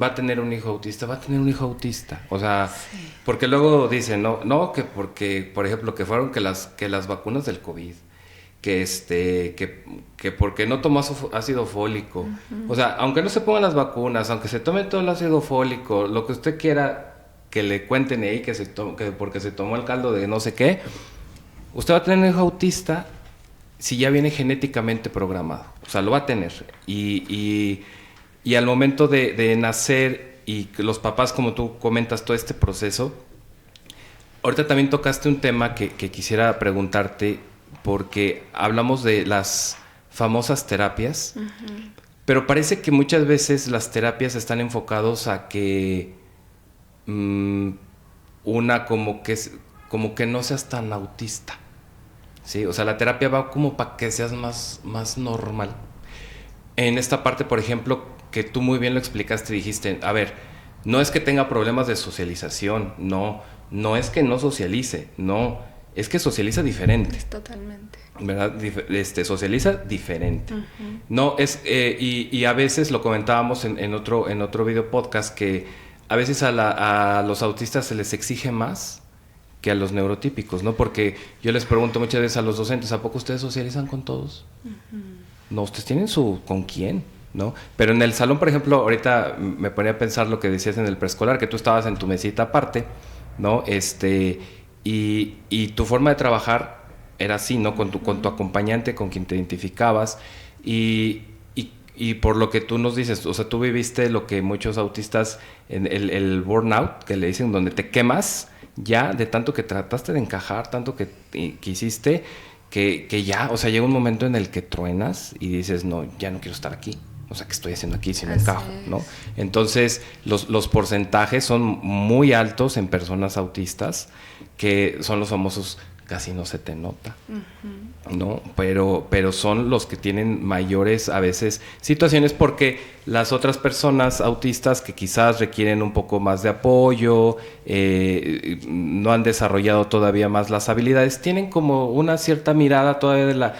Speaker 1: va a tener un hijo autista, va a tener un hijo autista. O sea, porque luego dicen, no, que porque, por ejemplo, que fueron que las vacunas del COVID, que porque no tomó ácido fólico. O sea, aunque no se pongan las vacunas, aunque se tome todo el ácido fólico, lo que usted quiera que le cuenten ahí, que porque se tomó el caldo de no sé qué, usted va a tener un hijo autista si ya viene genéticamente programado. O sea, lo va a tener. Y al momento de nacer, y que los papás, como tú comentas, todo este proceso, ahorita también tocaste un tema que quisiera preguntarte, porque hablamos de las famosas terapias, pero parece que muchas veces las terapias están enfocados a que como que no seas tan autista, ¿sí? O sea, la terapia va como para que seas más normal. En esta parte, por ejemplo, que tú muy bien lo explicaste, dijiste, a ver, no es que tenga problemas de socialización, no es que no socialice, no, es que socializa diferente.
Speaker 2: Totalmente.
Speaker 1: ¿Verdad? Socializa diferente. No, y a veces lo comentábamos en otro video podcast, que a veces a los autistas se les exige más que a los neurotípicos, ¿no? Porque yo les pregunto muchas veces a los docentes, ¿a poco ustedes socializan con todos? No, ustedes tienen ¿con quién? ¿No? Pero en el salón, por ejemplo, ahorita me ponía a pensar lo que decías en el preescolar, que tú estabas en tu mesita aparte, ¿no? Y tu forma de trabajar era así, ¿no? Con tu acompañante, con quien te identificabas, y por lo que tú nos dices, o sea, tú viviste lo que muchos autistas, en el burnout, que le dicen, donde te quemas ya de tanto que trataste de encajar, tanto que hiciste, que ya, o sea, llega un momento en el que truenas y dices, no, ya no quiero estar aquí. O sea, ¿qué estoy haciendo aquí si no encajo? ¿No? Entonces, los porcentajes son muy altos en personas autistas, que son los famosos casi no se te nota, ¿no? Pero son los que tienen mayores, a veces, situaciones, porque las otras personas autistas que quizás requieren un poco más de apoyo, no han desarrollado todavía más las habilidades, tienen como una cierta mirada todavía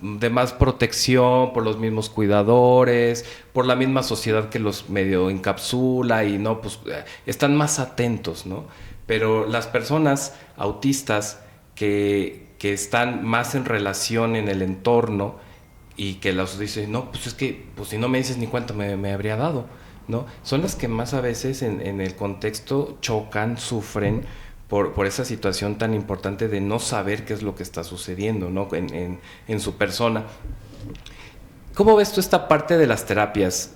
Speaker 1: de más protección por los mismos cuidadores, por la misma sociedad que los medio encapsula, y no, pues están más atentos, ¿no? Pero las personas autistas que están más en relación en el entorno, y que los dicen, no, pues es que pues si no me dices ni cuánto me habría dado, ¿no? Son las que más a veces en el contexto chocan, sufren por esa situación tan importante de no saber qué es lo que está sucediendo, ¿no? En su persona. ¿Cómo ves tú esta parte de las terapias?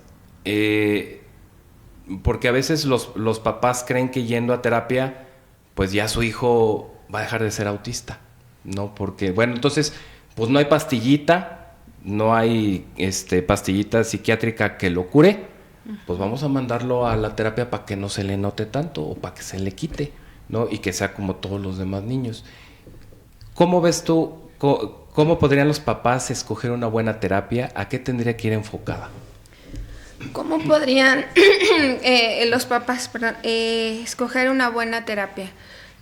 Speaker 1: Porque a veces los papás creen que yendo a terapia, pues ya su hijo va a dejar de ser autista, ¿no? Porque, bueno, entonces, pues no hay pastillita, no hay pastillita psiquiátrica que lo cure, pues vamos a mandarlo a la terapia para que no se le note tanto, o para que se le quite, ¿no? Y que sea como todos los demás niños. ¿Cómo ves tú, cómo podrían los papás escoger una buena terapia? ¿A qué tendría que ir enfocada?
Speaker 2: ¿Cómo podrían los papás escoger una buena terapia?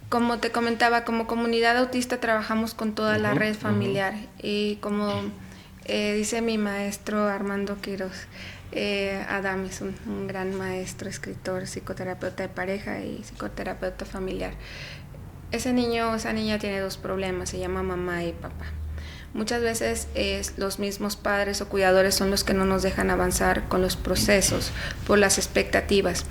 Speaker 2: Como te comentaba, como comunidad autista trabajamos con toda la red familiar, y como dice mi maestro Armando Quiroz, Adam es un gran maestro, escritor, psicoterapeuta de pareja y psicoterapeuta familiar. Ese niño o esa niña tiene dos problemas, se llama mamá y papá. Muchas veces los mismos padres o cuidadores son los que no nos dejan avanzar con los procesos por las expectativas.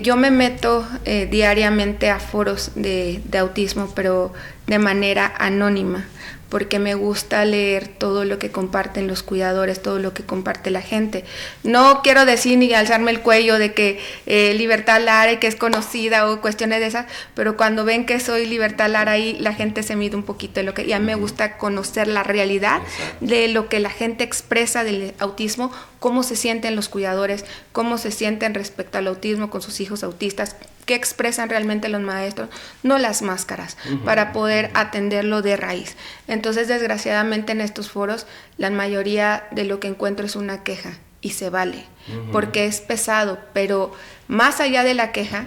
Speaker 2: Yo me meto diariamente a foros de autismo, pero de manera anónima, porque me gusta leer todo lo que comparten los cuidadores, todo lo que comparte la gente. No quiero decir ni alzarme el cuello de que Libertad Lara, que es conocida, o cuestiones de esas, pero cuando ven que soy Libertad Lara, ahí la gente se mide un poquito de lo que... Y a mí me gusta conocer la realidad de lo que la gente expresa del autismo, cómo se sienten los cuidadores, cómo se sienten respecto al autismo con sus hijos autistas, qué expresan realmente los maestros, no las máscaras, para poder atenderlo de raíz. Entonces, desgraciadamente en estos foros, la mayoría de lo que encuentro es una queja, y se vale, porque es pesado, pero más allá de la queja,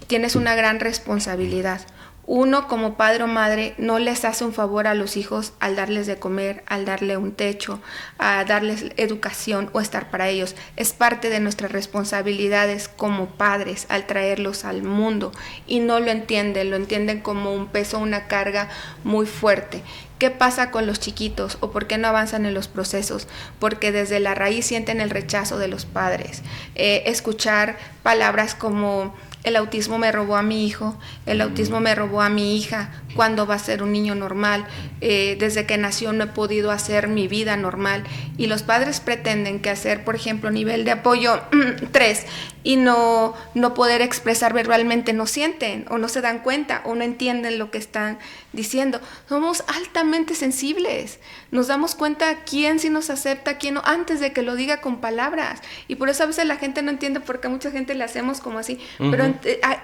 Speaker 2: tienes una gran responsabilidad. Uno, como padre o madre, no les hace un favor a los hijos al darles de comer, al darle un techo, a darles educación o estar para ellos. Es parte de nuestras responsabilidades como padres al traerlos al mundo, y no lo entienden como un peso, una carga muy fuerte. ¿Qué pasa con los chiquitos o por qué no avanzan en los procesos? Porque desde la raíz sienten el rechazo de los padres. Escuchar palabras como: el autismo me robó a mi hijo, el autismo me robó a mi hija, ¿cuándo va a ser un niño normal? Desde que nació no he podido hacer mi vida normal. Y los padres pretenden que hacer, por ejemplo, nivel de apoyo 3 y no poder expresar verbalmente, no sienten o no se dan cuenta o no entienden lo que están diciendo. Somos altamente sensibles, nos damos cuenta quién sí nos acepta, quién no, antes de que lo diga con palabras. Y por eso a veces la gente no entiende por qué a mucha gente le hacemos como así, pero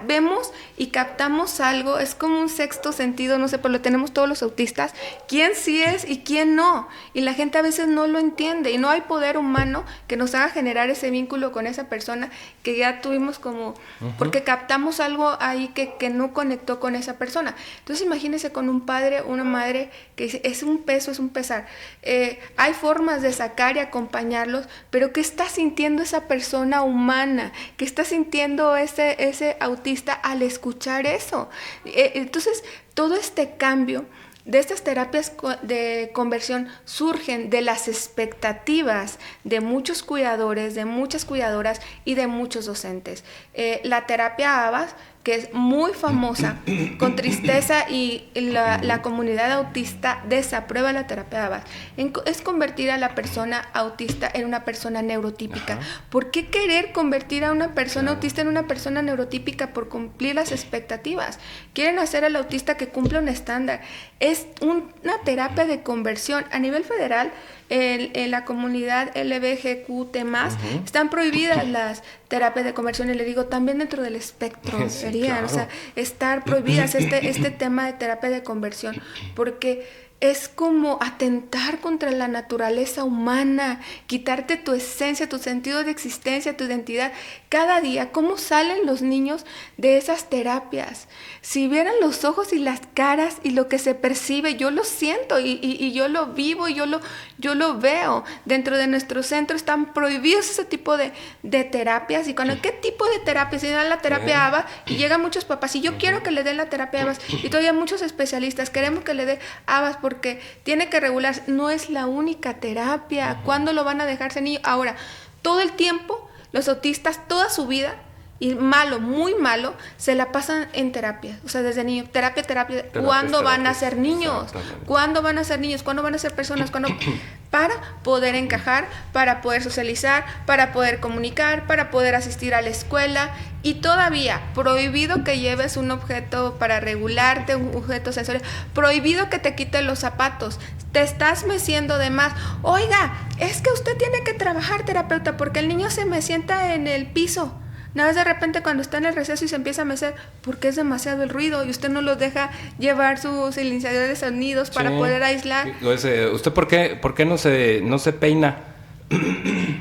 Speaker 2: vemos y captamos algo, es como un sexto sentido, no sé, pero lo tenemos todos los autistas, quién sí es y quién no, y la gente a veces no lo entiende, y no hay poder humano que nos haga generar ese vínculo con esa persona que ya tuvimos como, porque captamos algo ahí que no conectó con esa persona. Entonces imagínense con un padre, una madre que dice, es un peso, es un pesar. Hay formas de sacar y acompañarlos, pero ¿qué está sintiendo esa persona humana? ¿Qué está sintiendo ese autista al escuchar eso? Entonces, todo este cambio de estas terapias de conversión surgen de las expectativas de muchos cuidadores, de muchas cuidadoras y de muchos docentes. La terapia ABAS, que es muy famosa, con tristeza, y la comunidad autista desaprueba la terapia ABAS. Es convertir a la persona autista en una persona neurotípica. Ajá. ¿Por qué querer convertir a una persona autista en una persona neurotípica por cumplir las expectativas? Quieren hacer al autista que cumpla un estándar. Es una terapia de conversión. A nivel federal, en la comunidad LGBTQ+, están prohibidas las terapias de conversión, y le digo, también dentro del espectro serían, o sea, estar prohibidas este tema de terapia de conversión, porque es como atentar contra la naturaleza humana, quitarte tu esencia, tu sentido de existencia, tu identidad. Cada día, ¿cómo salen los niños de esas terapias? Si vieran los ojos y las caras y lo que se percibe, yo lo siento y yo lo vivo y yo lo veo. Dentro de nuestro centro están prohibidos ese tipo de terapias. Y cuando, ¿qué tipo de terapia? Si dan la terapia ABA y llegan muchos papás y yo quiero que le den la terapia ABA, y todavía muchos especialistas queremos que le dé ABA porque tiene que regularse. No es la única terapia. ¿Cuándo lo van a dejarse niño? Ahora, todo el tiempo, los autistas, toda su vida, y malo, muy malo, se la pasan en terapia. O sea, desde niño, terapia. ¿Cuándo van a ser niños? ¿Cuándo van a ser niños? ¿Cuándo van a ser personas? ¿Cuándo? Para poder encajar, para poder socializar, para poder comunicar, para poder asistir a la escuela. Y todavía, prohibido que lleves un objeto para regularte, un objeto sensorial. Prohibido que te quites los zapatos. Te estás meciendo de más. Oiga, es que usted tiene que trabajar, terapeuta, porque el niño se me sienta en el piso. Nada más de repente cuando está en el receso y se empieza a mecer, porque es demasiado el ruido y usted no los deja llevar su silenciador de sonidos para poder aislar.
Speaker 1: ¿Usted por qué no se peina?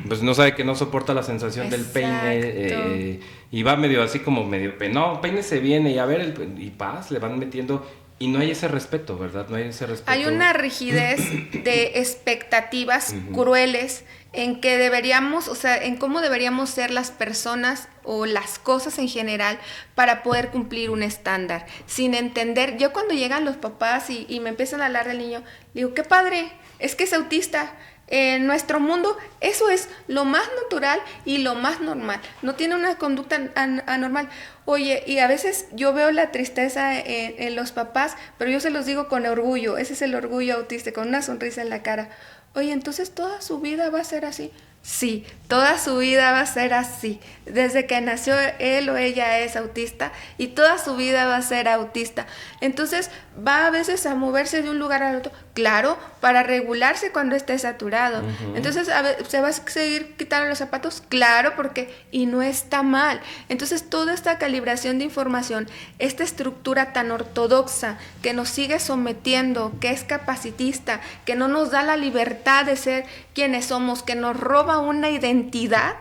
Speaker 1: Pues no sabe que no soporta la sensación del peine, y va medio así como medio, no, peínese bien, y a ver, y paz, le van metiendo. Y no hay ese respeto, ¿verdad? No hay ese respeto.
Speaker 2: Hay una rigidez de expectativas crueles en que deberíamos, o sea, en cómo deberíamos ser las personas o las cosas en general para poder cumplir un estándar. Sin entender, yo cuando llegan los papás y me empiezan a hablar del niño, digo, qué padre, es que es autista. En nuestro mundo eso es lo más natural y lo más normal, no tiene una conducta anormal. Oye, y a veces yo veo la tristeza en los papás, pero yo se los digo con orgullo, ese es el orgullo autista, con una sonrisa en la cara. Oye, entonces toda su vida va a ser así. Sí, toda su vida va a ser así. Desde que nació él o ella es autista y toda su vida va a ser autista. Entonces va a veces a moverse de un lugar al otro. Claro, para regularse cuando esté saturado. Entonces se va a seguir quitando los zapatos. Claro, porque y no está mal. Entonces toda esta calibración de información, esta estructura tan ortodoxa que nos sigue sometiendo, que es capacitista, que no nos da la libertad de ser quienes somos, que nos roba una identidad,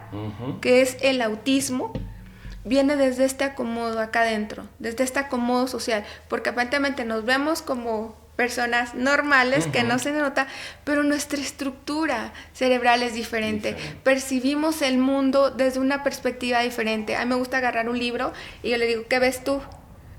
Speaker 2: que es el autismo, viene desde este acomodo acá adentro, desde este acomodo social, porque aparentemente nos vemos como personas normales, que no se nota, pero nuestra estructura cerebral es diferente. Percibimos el mundo desde una perspectiva diferente. A mí me gusta agarrar un libro y yo le digo, ¿qué ves tú?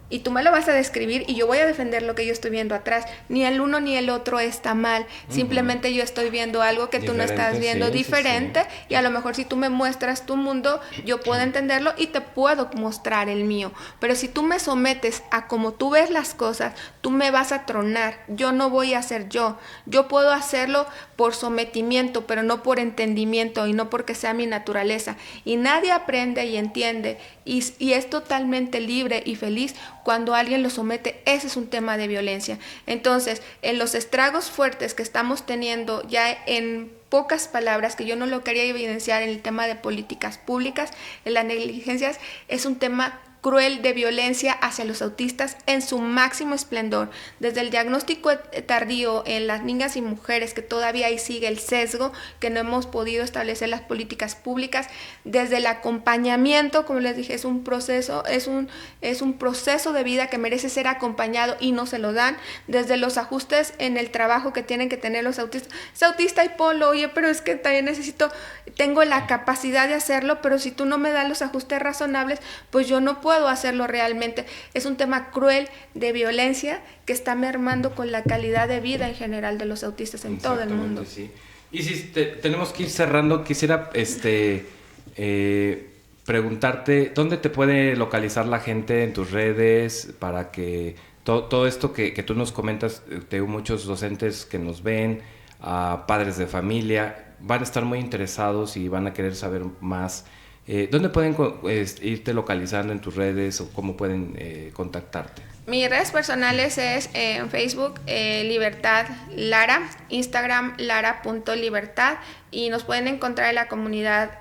Speaker 2: Y tú me lo vas a describir y yo voy a defender lo que yo estoy viendo atrás. Ni el uno ni el otro está mal. Simplemente yo estoy viendo algo que diferente, tú no estás viendo, diferente. Sí. Y a lo mejor si tú me muestras tu mundo, yo puedo entenderlo y te puedo mostrar el mío. Pero si tú me sometes a cómo tú ves las cosas, tú me vas a tronar. Yo no voy a ser yo. Yo puedo hacerlo por sometimiento, pero no por entendimiento y no porque sea mi naturaleza. Y nadie aprende y entiende y es totalmente libre y feliz cuando alguien lo somete. Ese es un tema de violencia. Entonces, en los estragos fuertes que estamos teniendo, ya en pocas palabras, que yo no lo quería evidenciar en el tema de políticas públicas, en las negligencias, es un tema cruel de violencia hacia los autistas en su máximo esplendor. Desde el diagnóstico tardío en las niñas y mujeres, que todavía ahí sigue el sesgo, que no hemos podido establecer las políticas públicas, desde el acompañamiento, como les dije, es un proceso de vida que merece ser acompañado y no se lo dan, desde los ajustes en el trabajo que tienen que tener los autistas. Es autista y ponlo, oye, pero es que también tengo la capacidad de hacerlo, pero si tú no me das los ajustes razonables, pues yo no puedo hacerlo realmente. Es un tema cruel de violencia que está mermando con la calidad de vida en general de los autistas en todo el mundo.
Speaker 1: Sí. Y si tenemos que ir cerrando, quisiera preguntarte, ¿dónde te puede localizar la gente en tus redes para que todo esto que tú nos comentas? Tengo muchos docentes que nos ven, padres de familia, van a estar muy interesados y van a querer saber más. ¿Dónde pueden irte localizando en tus redes o cómo pueden contactarte?
Speaker 2: Mis redes personales es en Facebook Libertad Lara, Instagram lara.libertad, y nos pueden encontrar en la comunidad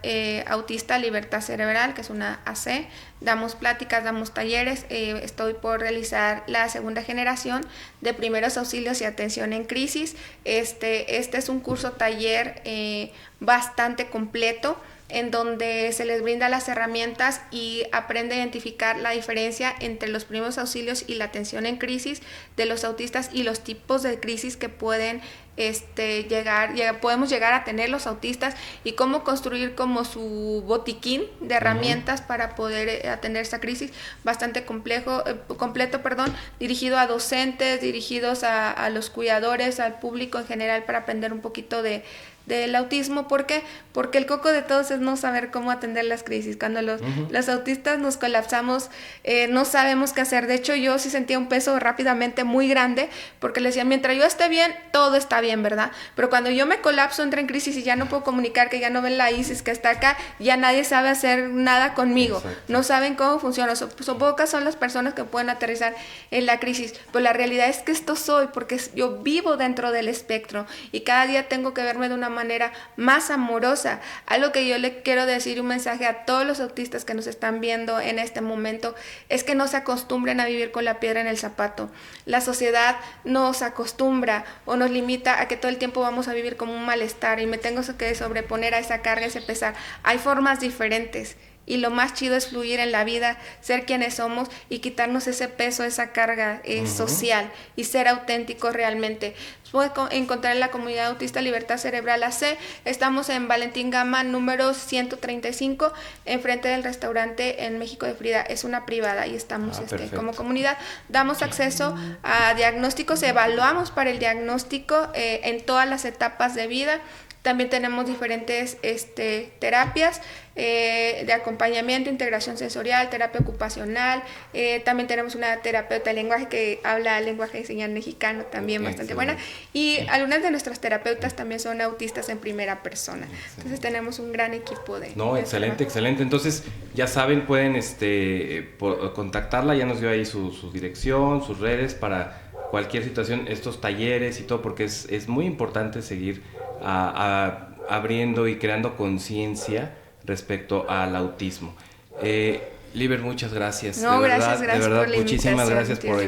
Speaker 2: autista Libertad Cerebral, que es una AC. Damos pláticas, damos talleres. Estoy por realizar la segunda generación de primeros auxilios y atención en crisis. Este es un curso taller bastante completo, en donde se les brinda las herramientas y aprende a identificar la diferencia entre los primeros auxilios y la atención en crisis de los autistas y los tipos de crisis que pueden podemos llegar a tener los autistas, y cómo construir como su botiquín de herramientas para poder atender esa crisis. Bastante completo, dirigido a docentes, dirigidos a los cuidadores, al público en general, para aprender un poquito del autismo. ¿Por qué? Porque el coco de todos es no saber cómo atender las crisis. Cuando los autistas nos colapsamos, no sabemos qué hacer. De hecho, yo sí sentía un peso rápidamente muy grande, porque le decía, mientras yo esté bien, todo está bien, ¿verdad? Pero cuando yo me colapso, entro en crisis y ya no puedo comunicar, que ya no ven la ISIS que está acá, ya nadie sabe hacer nada conmigo. Exacto. No saben cómo funciona. Pocas son las personas que pueden aterrizar en la crisis. Pero la realidad es que esto soy, porque yo vivo dentro del espectro y cada día tengo que verme de una manera más amorosa. Algo que yo le quiero decir, un mensaje a todos los autistas que nos están viendo en este momento, es que no se acostumbren a vivir con la piedra en el zapato. La sociedad nos acostumbra o nos limita a que todo el tiempo vamos a vivir como un malestar y me tengo que sobreponer a esa carga, ese pesar. Hay formas diferentes. Y lo más chido es fluir en la vida, ser quienes somos y quitarnos ese peso, esa carga social, y ser auténticos realmente. Puedes encontrar en la comunidad autista Libertad Cerebral AC. Estamos en Valentín Gama, número 135, enfrente del restaurante en México de Frida. Es una privada y estamos como comunidad. Damos acceso a diagnósticos, evaluamos para el diagnóstico en todas las etapas de vida. También tenemos diferentes terapias de acompañamiento, integración sensorial, terapia ocupacional. También tenemos una terapeuta de lenguaje que habla lenguaje de señal mexicano, también bastante buena. Y algunas de nuestras terapeutas también son autistas en primera persona. Entonces tenemos un gran equipo de...
Speaker 1: Excelente. Entonces, ya saben, pueden contactarla, ya nos dio ahí su dirección, sus redes para cualquier situación, estos talleres y todo, porque es muy importante seguir abriendo y creando conciencia respecto al autismo. Liber, muchas gracias.
Speaker 2: No, gracias
Speaker 1: de verdad,
Speaker 2: por la
Speaker 1: muchísimas gracias por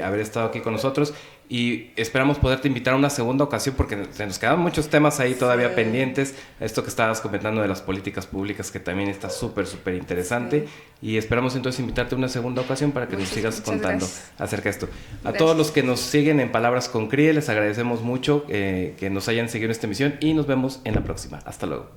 Speaker 1: haber estado aquí con nosotros, y esperamos poderte invitar a una segunda ocasión, porque se nos quedan muchos temas ahí todavía pendientes. Esto que estabas comentando de las políticas públicas, que también está súper interesante, y esperamos entonces invitarte a una segunda ocasión para que nos sigas contando acerca de esto. A todos los que nos siguen en Palabras con CRIE, les agradecemos mucho que nos hayan seguido en esta emisión, y nos vemos en la próxima. Hasta luego.